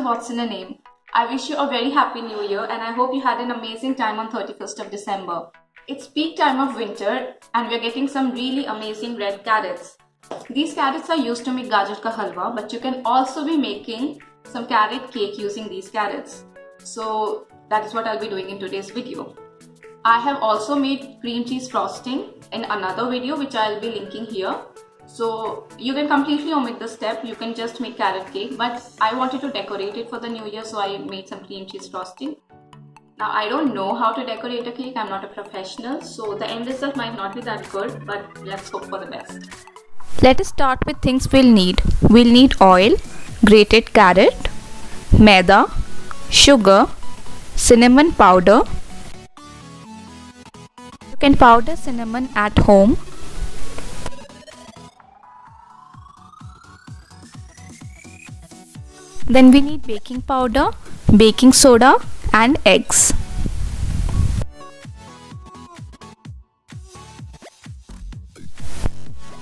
what's in a name. I wish you a very happy new year and I hope you had an amazing time on 31st of December. It's peak time of winter and we're getting some really amazing red carrots. These carrots are used to make gajar ka halwa, but you can also be making some carrot cake using these carrots. So that is what I'll be doing in today's video. I have also made cream cheese frosting in another video which I'll be linking here. So you can completely omit the step, you can just make carrot cake, but I wanted to decorate it for the new year, so I made some cream cheese frosting. Now I don't know how to decorate a cake, I'm not a professional, so the end result might not be that good, but let's hope for the best. Let us start with things we'll need. We'll need oil, grated carrot, maida, sugar, cinnamon powder. You can powder cinnamon at home. Then we need baking powder, baking soda and eggs.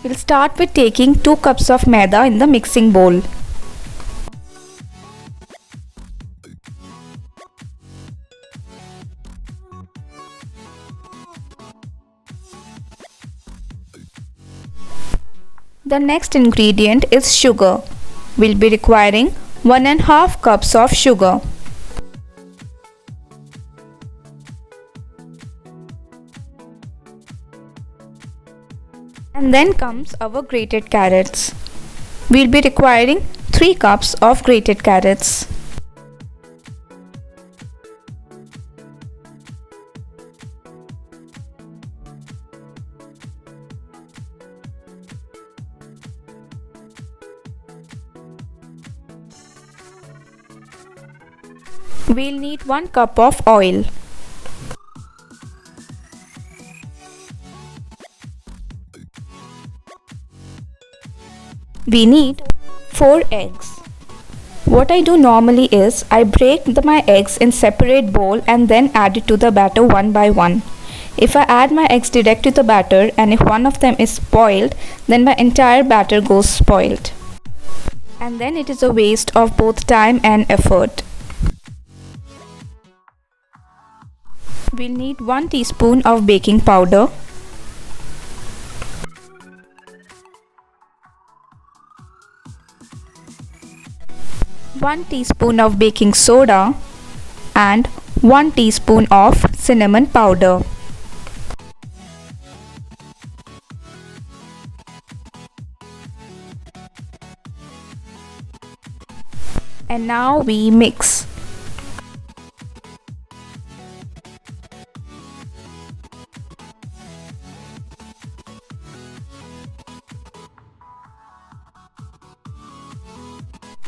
We'll start with taking 2 cups of maida in the mixing bowl. The next ingredient is sugar. We'll be requiring 1.5 cups of sugar. And then comes our grated carrots. We'll be requiring 3 cups of grated carrots. We'll need 1 cup of oil. We need 4 eggs. What I do normally is I break my eggs in separate bowl and then add it to the batter one by one. If I add my eggs direct to the batter and if one of them is spoiled, then my entire batter goes spoiled. And then it is a waste of both time and effort. We'll need 1 teaspoon of baking powder, one teaspoon of baking soda and 1 teaspoon of cinnamon powder. And now we mix.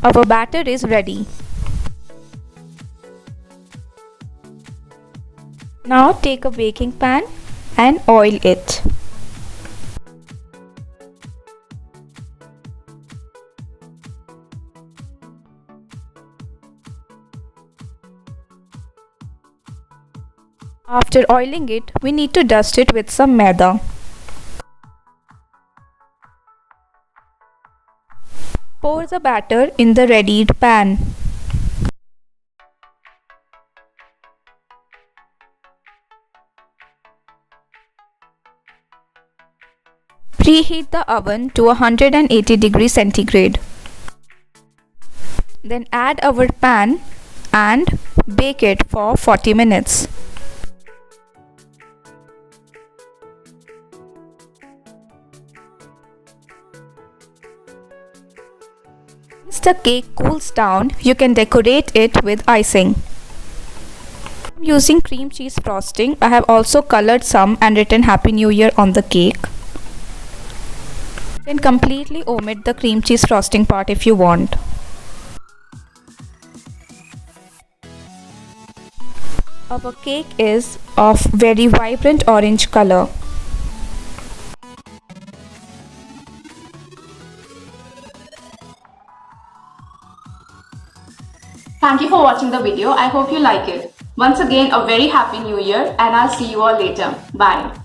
Our batter is ready. Now take a baking pan and oil it. After oiling it, we need to dust it with some maida. Pour the batter in the readied pan. Preheat the oven to 180 degrees centigrade. Then add our pan and bake it for 40 minutes. Once the cake cools down, you can decorate it with icing. Using cream cheese frosting, I have also colored some and written Happy New Year on the cake. You can completely omit the cream cheese frosting part if you want. Our cake is of very vibrant orange color. Thank you for watching the video. I hope you like it. Once again, a very happy new year and I'll see you all later. Bye.